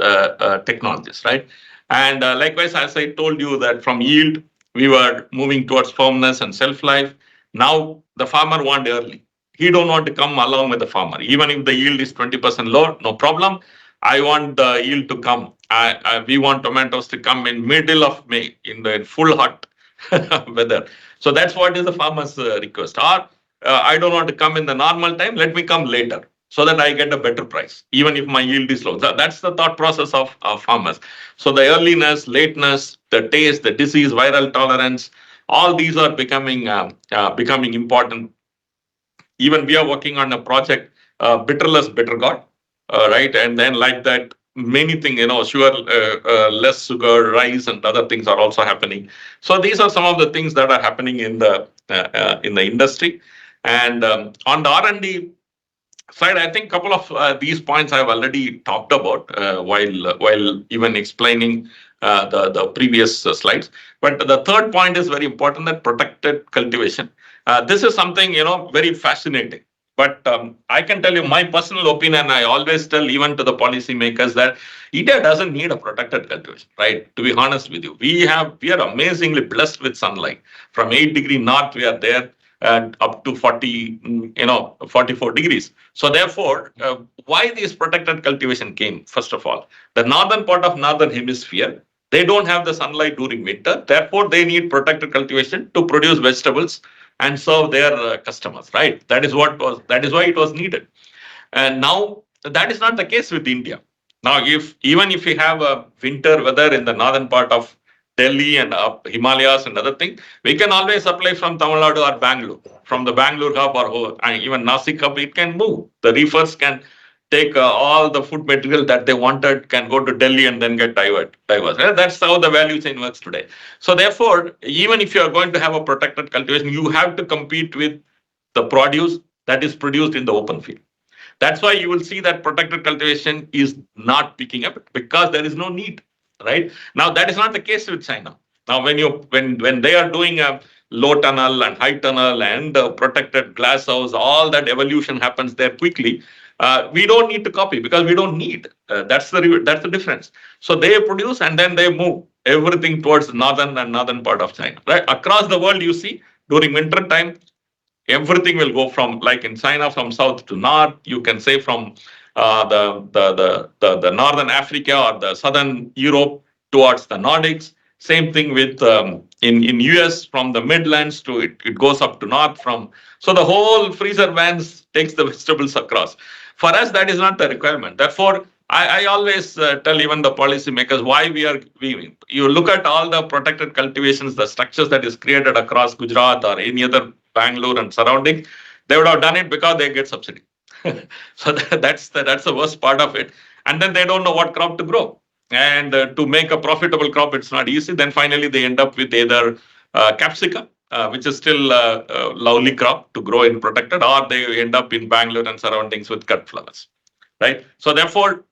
Speaker 1: technologies, right? And likewise, as I told you, that from yield we were moving towards firmness and shelf life. Now the farmer want early. He don't want to come along with the farmer. Even if the yield is 20% lower, no problem. I want the yield to come we want tomatoes to come in middle of May in the full hot weather. So that's what is the farmer's request. Or I don't want to come in the normal time. Let me come later so that I get a better price, even if my yield is low. That's the thought process of farmers. So the earliness, lateness, the taste, the disease, viral tolerance, all these are becoming important. Even we are working on a project, bitterless bitter god, right? And then like that, many things, sugar, less sugar, rice, and other things are also happening. So these are some of the things that are happening in the industry. And on the R&D side, I think a couple of these points I've already talked about while even explaining the previous slides. But the third point is very important: that protected cultivation. This is something very fascinating. But I can tell you my personal opinion. I always tell even to the policymakers that India doesn't need a protected cultivation. Right? To be honest with you, we are amazingly blessed with sunlight. From 8-degree north, we are there and up to 44 degrees. So therefore, why this protected cultivation came? First of all, the northern part of northern hemisphere, they don't have the sunlight during winter. Therefore, they need protected cultivation to produce vegetables and serve their customers. Right? That is why it was needed. And now that is not the case with India. Now, if even if we have a winter weather in the northern part of Delhi and up Himalayas and other things, we can always supply from Tamil Nadu or Bangalore. From the Bangalore hub or and even Nasik hub, it can move. The reefers can take all the food material that they wanted, can go to Delhi and then get diverse. That's how the value chain works today. So therefore, even if you are going to have a protected cultivation, you have to compete with the produce that is produced in the open field. That's why you will see that protected cultivation is not picking up because there is no need, right? Now that is not the case with China. Now when they are doing a low tunnel and high tunnel and protected glass house, all that evolution happens there quickly. We don't need to copy because we don't need. That's the difference. So they produce and then they move everything towards the northern part of China, right? Across the world, you see during winter time everything will go from, like in China, from south to north. You can say from the northern Africa or the southern Europe towards the Nordics. Same thing with in US, from the Midlands to it goes up to north. From so the whole freezer vans takes the vegetables across. For us, that is not the requirement. Therefore, I always tell even the policymakers why we you look at all the protected cultivations, the structures that is created across Gujarat or any other Bangalore and surrounding, they would have done it because they get subsidy. So that's the worst part of it. And then they don't know what crop to grow. And to make a profitable crop, it's not easy. Then finally, they end up with either capsicum, which is still a lovely crop to grow in protected, or they end up in Bangalore and surroundings with cut flowers. Right. So therefore,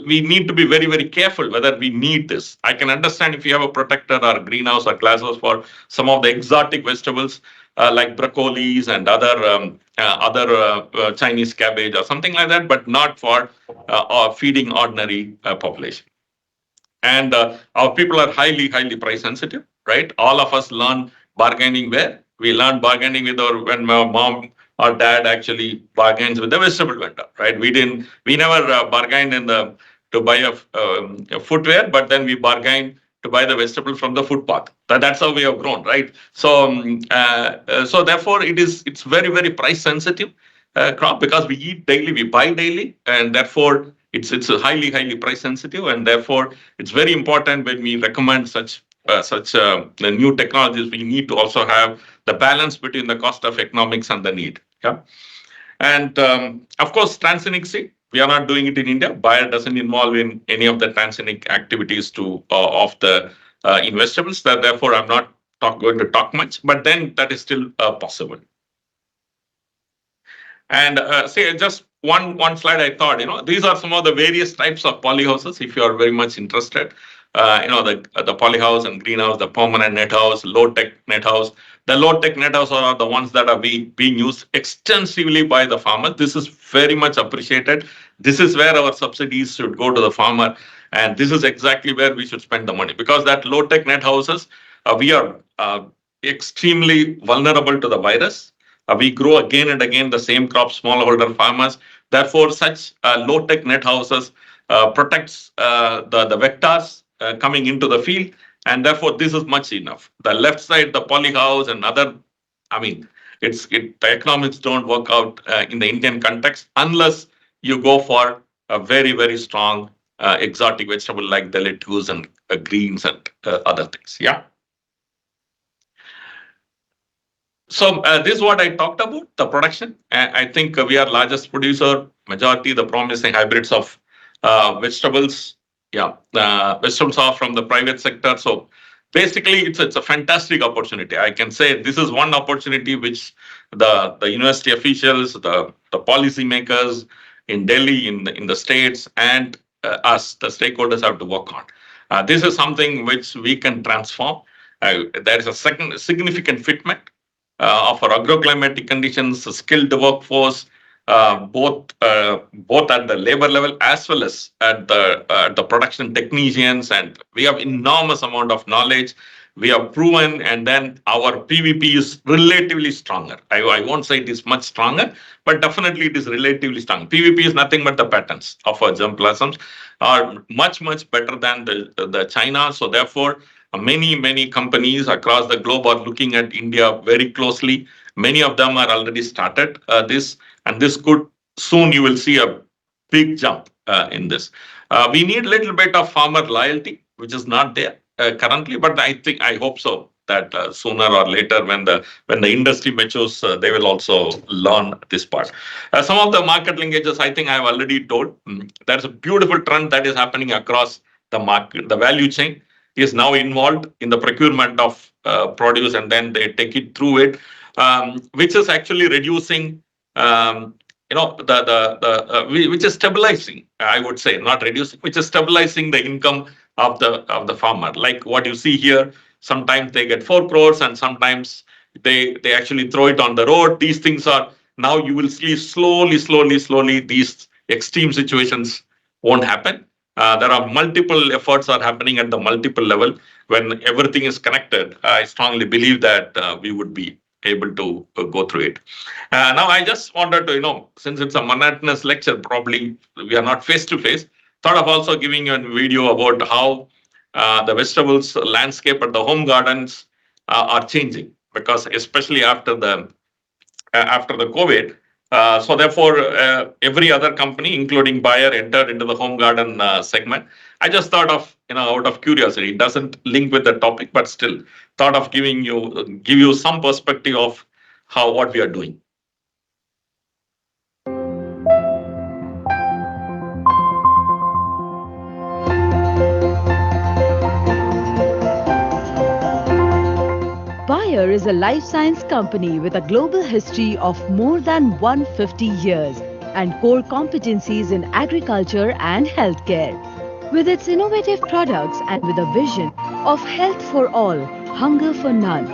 Speaker 1: we need to be very, very careful whether we need this. I can understand if you have a protector or greenhouse or glasshouse for some of the exotic vegetables like broccolis and other Chinese cabbage or something like that, but not for feeding ordinary population. And our people are highly price sensitive, right? All of us learn bargaining where we learn bargaining with our when my mom or dad actually bargains with the vegetable vendor, right? We never bargained in the to buy a footwear, but then we bargained to buy the vegetable from the footpath. That's how we have grown, right? So therefore it's very price sensitive crop because we eat daily, we buy daily, and therefore it's a highly price sensitive, and therefore it's very important when we recommend such the new technologies. We need to also have the balance between the cost of economics and the need. Yeah, and of course, transgenic seed. We are not doing it in India. Bayer doesn't involve in any of the transgenic activities to of the in vegetables. Therefore, I'm not going to talk much. But then that is still possible. And say just one slide. I thought these are some of the various types of polyhouses. If you are very much interested, the polyhouse and greenhouse, the permanent net house, low tech net house. The low tech net house are the ones that are being used extensively by the farmers. This is very much appreciated. This is where our subsidies should go to the farmer, and this is exactly where we should spend the money because that low tech net houses, we are extremely vulnerable to the virus. We grow again and again the same crop, smallholder farmers. Therefore, such low-tech net houses protects the vectors coming into the field, and therefore this is much enough. The left side, the polyhouse and other, I mean, the economics don't work out in the Indian context unless you go for a very strong exotic vegetable like the lettuce and greens and other things. Yeah. So this is what I talked about, the production. I think we are largest producer, majority the promising hybrids of vegetables. Yeah, vegetables are from the private sector. So basically, it's a fantastic opportunity. I can say this is one opportunity which the university officials, the policymakers in Delhi, in the states, and us, the stakeholders, have to work on. This is something which we can transform. There is a second significant fitment of our agroclimatic conditions, skilled workforce, both at the labor level as well as at the production technicians, and we have enormous amount of knowledge. We have proven, and then our PVP is relatively stronger. I won't say it is much stronger, but definitely it is relatively strong. PVP is nothing but the patterns of our germplasms are much better than the China. So therefore, many companies across the globe are looking at India very closely. Many of them are already started this, and this could soon you will see a big jump in this. We need a little bit of farmer loyalty, which is not there currently, but I hope so that sooner or later, when the industry matures, they will also learn this part. Some of the market linkages, I think I have already told. There's a beautiful trend that is happening across the market, the value chain is now involved in the procurement of produce, and then they take it through it, which is actually reducing, which is stabilizing. I would say not reducing, which is stabilizing the income of the farmer. Like what you see here, sometimes they get 4 crores, and sometimes they actually throw it on the road. These things are now you will see slowly these extreme situations won't happen. There are multiple efforts are happening at the multiple level. When everything is connected, I strongly believe that we would be able to go through it. Now, I just wanted to, since it's a monotonous lecture, probably we are not face to face, thought of also giving you a video about how the vegetables landscape at the home gardens are changing, because especially after the COVID. So therefore, every other company, including Bayer, entered into the home garden segment. I just thought of, out of curiosity, it doesn't link with the topic, but still thought of give you some perspective of what we are doing.
Speaker 2: Bayer is a life science company with a global history of more than 150 years and core competencies in agriculture and healthcare. With its innovative products and with a vision of health for all, hunger for none,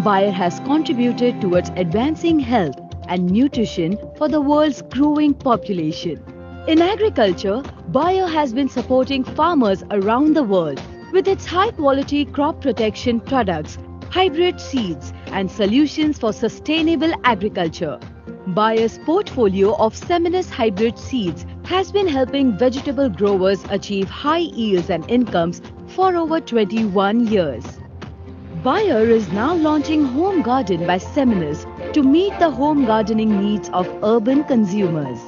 Speaker 2: Bayer has contributed towards advancing health and nutrition for the world's growing population. In agriculture, Bayer has been supporting farmers around the world with its high-quality crop protection products, hybrid seeds, and solutions for sustainable agriculture. Bayer's portfolio of Seminis hybrid seeds has been helping vegetable growers achieve high yields and incomes for over 21 years. Bayer is now launching Home Garden by Seminis to meet the home gardening needs of urban consumers.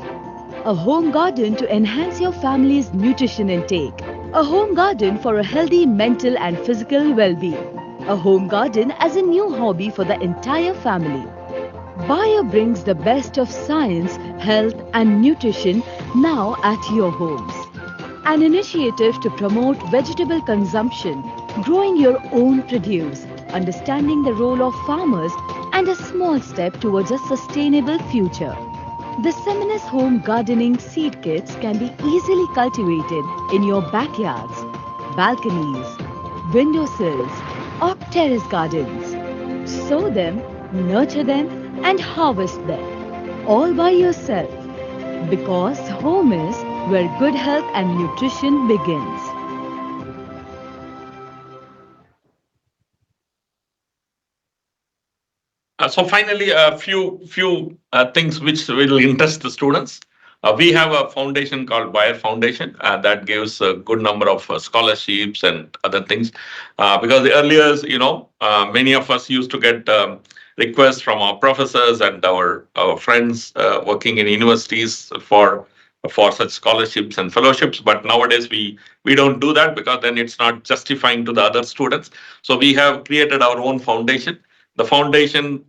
Speaker 2: A home garden to enhance your family's nutrition intake. A home garden for a healthy mental and physical well-being. A home garden as a new hobby for the entire family. Bayer brings the best of science, health and nutrition now at your homes. An initiative to promote vegetable consumption, growing your own produce, understanding the role of farmers, and a small step towards a sustainable future. The Seminis home gardening seed kits can be easily cultivated in your backyards, balconies, windowsills, or terrace gardens. Sow them, nurture them, and harvest them, all by yourself. Because home is where good health and nutrition begins.
Speaker 1: So finally, a few things which will interest the students. We have a foundation called Bayer Foundation that gives a good number of scholarships and other things. Because earlier, many of us used to get requests from our professors and our friends working in universities for such scholarships and fellowships. But nowadays we don't do that because then it's not justifying to the other students. So we have created our own foundation. The foundation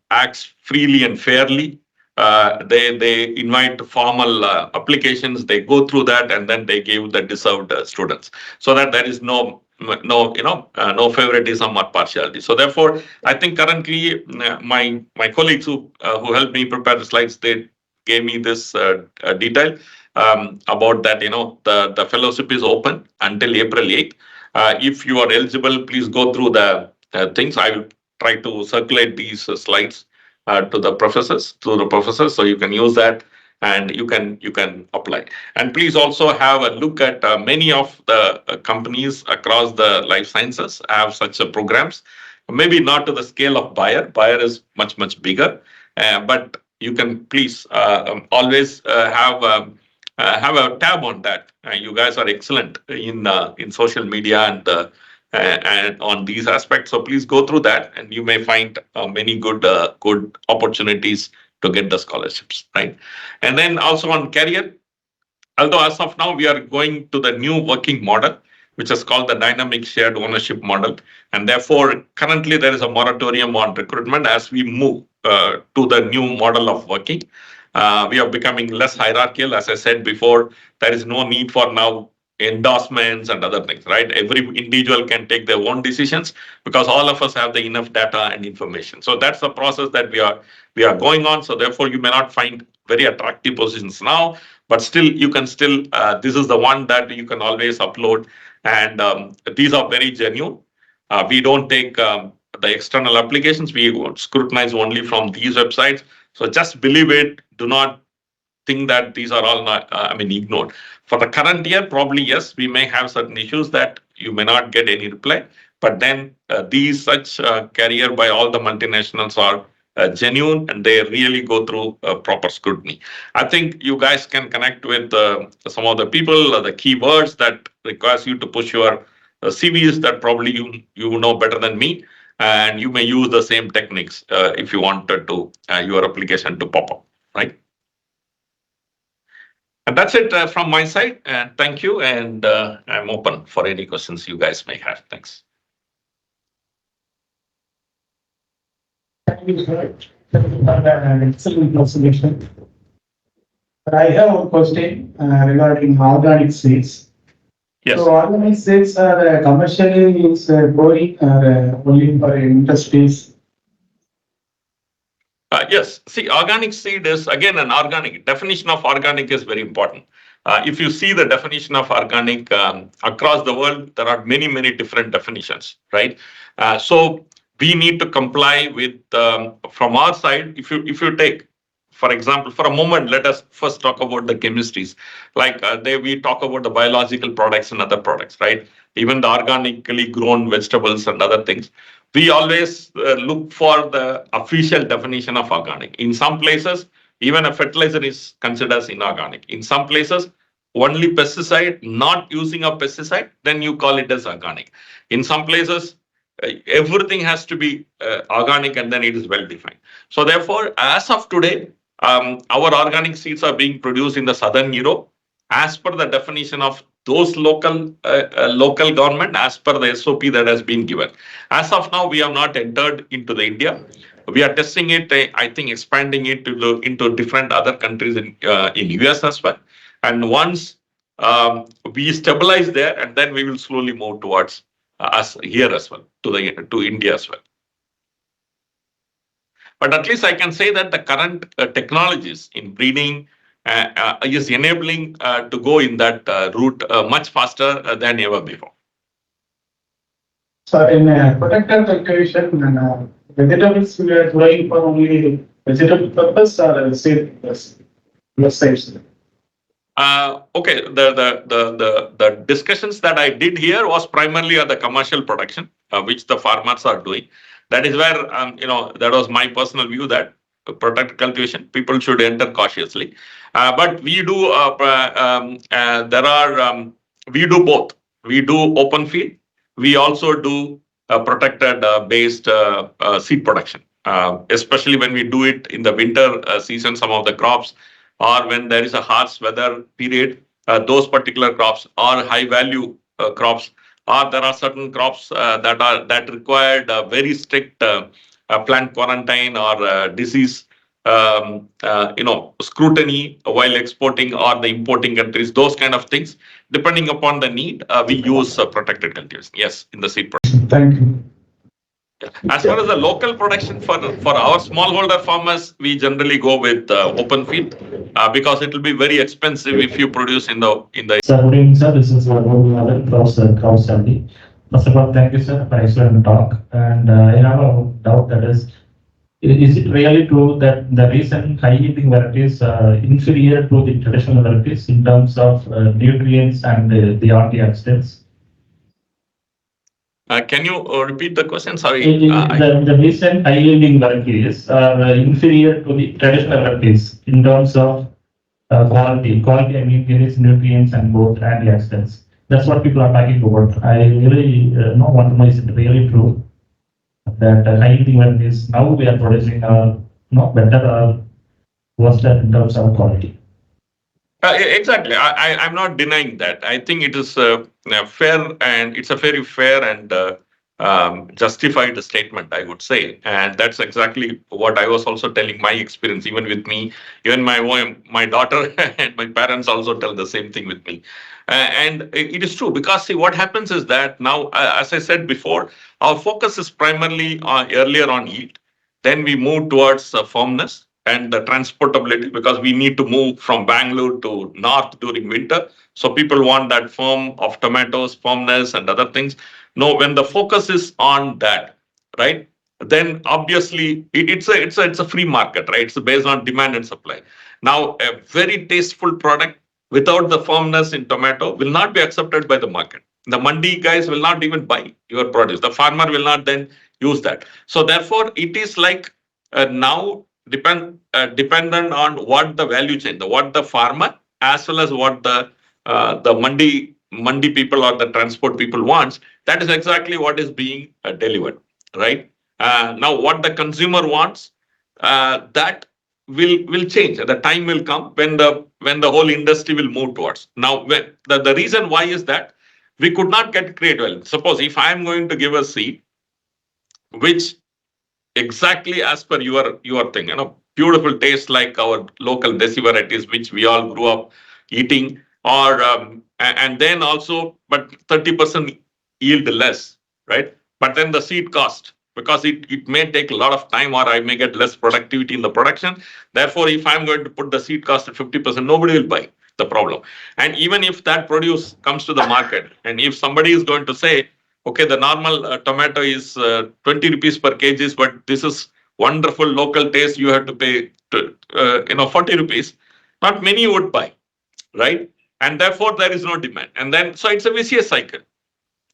Speaker 1: acts freely and fairly. They invite formal applications. They go through that and then they give the deserved students, so that there is no favoritism or partiality. So therefore, I think currently my colleagues who helped me prepare the slides, they gave me this detail about that. The fellowship is open until April 8th. If you are eligible, please go through the things. I will try to circulate these slides to the professors, so you can use that and you can apply. And please also have a look at many of the companies across the life sciences have such programs. Maybe not to the scale of Bayer is much bigger, but you can please always have a tab on that. You guys are excellent in social media and on these aspects. So please go through that, and you may find many good opportunities to get the scholarships, right? And then also on career, although as of now we are going to the new working model, which is called the dynamic shared ownership model, and therefore currently there is a moratorium on recruitment as we move to the new model of working. We are becoming less hierarchical. As I said before, there is no need for now endorsements and other things, right? Every individual can take their own decisions because all of us have the enough data and information. So that's the process that we are going on. So therefore, you may not find very attractive positions now, but still you can still this is the one that you can always upload, and these are very genuine. We don't take the external applications. We scrutinize only from these websites. So just believe it. Do not think that these are all not, ignored. For the current year, probably yes, we may have certain issues that you may not get any reply. But then these such career by all the multinationals are genuine, and they really go through proper scrutiny. I think you guys can connect with some of the people, the keywords that requires you to push your CVs that probably you know better than me, and you may use the same techniques if you wanted to your application to pop up, right? And that's it from my side. And thank you. And I'm open for any questions you guys may have. Thanks.
Speaker 3: Thank you, sir. Thank you for an excellent presentation. I have one question regarding organic seeds.
Speaker 1: Yes.
Speaker 3: So organic seeds are commercially is growing only for industries.
Speaker 1: Yes. See, organic seed is again an organic definition of organic is very important. If you see the definition of organic across the world, there are many different definitions, right? So we need to comply with from our side. If you take, for example, for a moment, let us first talk about the chemistries. Like we talk about the biological products and other products, right? Even the organically grown vegetables and other things. We always look for the official definition of organic. In some places, even a fertilizer is considered as inorganic. In some places, only pesticide, not using a pesticide, then you call it as organic. In some places, everything has to be organic and then it is well defined. So therefore, as of today, our organic seeds are being produced in the southern Europe as per the definition of those local government as per the SOP that has been given. As of now, we have not entered into the India. We are testing it. I think expanding it into different other countries in US as well. And once we stabilize there, and then we will slowly move towards us here as well to India as well. But at least I can say that the current technologies in breeding is enabling to go in that route much faster than ever before.
Speaker 3: So in protected cultivation, vegetables we are growing for only vegetable purpose or seed purpose.
Speaker 1: Okay, the discussions that I did here was primarily on the commercial production, which the farmers are doing. That is where that was my personal view that protected cultivation, people should enter cautiously. But we do there are we do both. We do open field. We also do protected based seed production, especially when we do it in the winter season. Some of the crops, or when there is a harsh weather period, those particular crops are high value crops, or there are certain crops that required very strict plant quarantine or disease scrutiny while exporting or the importing countries, those kind of things. Depending upon the need, we use protected cultivars. Yes, in the seed production.
Speaker 3: Thank you.
Speaker 1: As far as the local production for our smallholder farmers, we generally go with open field because it will be very expensive if you produce in the.
Speaker 3: Sir, good evening, sir. This is Muthu from Crowd Study. First of all, thank you, sir, for excellent talk. And I have a doubt, that is it really true that the recent high yielding varieties are inferior to the traditional varieties in terms of nutrients and the antioxidants?
Speaker 1: Can you repeat the question? Sorry.
Speaker 3: The recent high yielding varieties are inferior to the traditional varieties in terms of quality. Quality, I mean, there is nutrients and both antioxidants. That's what people are talking about. I really want to know, is it really true that high yielding varieties now we are producing are better or worse in terms of quality?
Speaker 1: Exactly. I'm not denying that. I think it is fair, and it's a very fair and justified statement, I would say. And that's exactly what I was also telling my experience, even with me, even my daughter and my parents also tell the same thing with me. And it is true because see, what happens is that now, as I said before, our focus is primarily earlier on yield. Then we move towards firmness and the transportability because we need to move from Bangalore to north during winter. So people want that firm of tomatoes, firmness, and other things. No, when the focus is on that, right? Then obviously it's a free market, right? It's based on demand and supply. Now, a very tasteful product without the firmness in tomato will not be accepted by the market. The mandi guys will not even buy your produce. The farmer will not then use that. So therefore, it is like now dependent on what the value chain, what the farmer as well as what the mandi people or the transport people wants. That is exactly what is being delivered, right? Now, what the consumer wants, that will change. The time will come when the whole industry will move towards. Now, when the reason why is that we could not get create well. Suppose if I am going to give a seed which exactly as per your thing, beautiful taste like our local desi varieties which we all grew up eating, or and then also but 30% yield less, right? But then the seed cost, because it may take a lot of time or I may get less productivity in the production. Therefore, if I'm going to put the seed cost at 50%, nobody will buy. The problem. And even if that produce comes to the market, and if somebody is going to say, okay, the normal tomato is 20 rupees per kg, but this is wonderful local taste, you have to pay 40 rupees. Not many would buy, right? And therefore there is no demand. And then so it's a vicious cycle.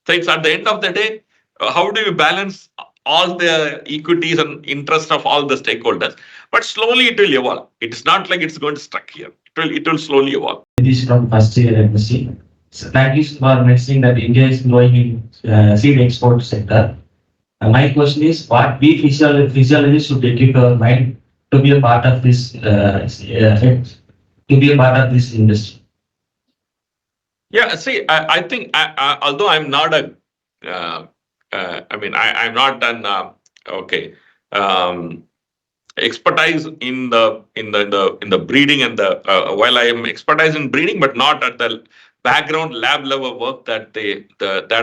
Speaker 1: So it's at the end of the day, how do you balance all the equities and interest of all the stakeholders? But slowly it will evolve. It is not like it's going to stuck here. It will slowly evolve.
Speaker 3: This from first year MSc. So thank you for mentioning that India is growing in seed export sector. My question is, what we physiologists should equip our mind to be a part of this industry?
Speaker 1: Yeah, see, I think although I'm not I'm not an okay um, expertise in the breeding and the while I am expertise in breeding, but not at the background lab level work that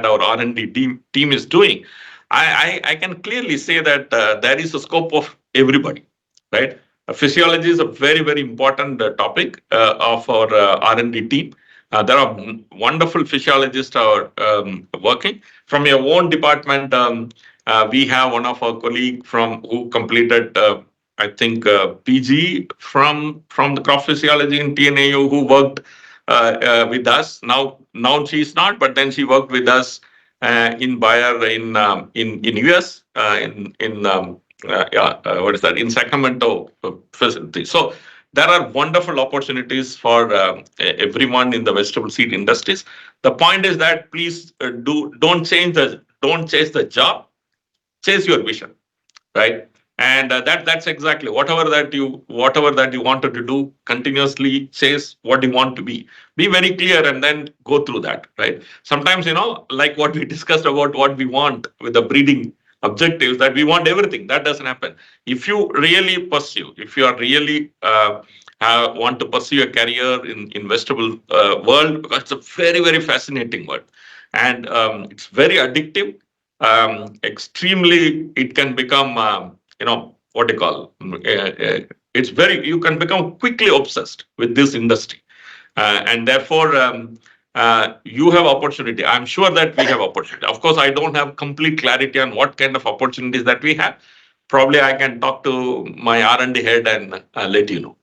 Speaker 1: our R&D team is doing. I can clearly say that there is a scope of everybody, right? Physiology is a very very important topic of our R&D team. There are wonderful physiologists are working from your own department. We have one of our colleague from who completed I think PG from the crop physiology in TNAU, who worked with us. Now she's not, but then she worked with us in Bayer in US what is that, in Sacramento facility. So there are wonderful opportunities for everyone in the vegetable seed industries. The point is that please don't chase the job, chase your vision, right? And that's exactly whatever that you wanted to do, continuously chase what you want to be very clear, and then go through that, right? Sometimes, like what we discussed about what we want with the breeding objectives, that we want everything. That doesn't happen. If you are really want to pursue a career in vegetable world, because it's a very, very fascinating world, and it's very addictive. Extremely, it can become, what do you call, it's very, you can become quickly obsessed with this industry. And therefore, you have opportunity. I'm sure that we have opportunity. Of course, I don't have complete clarity on what kind of opportunities that we have. Probably I can talk to my R&D head and let you know.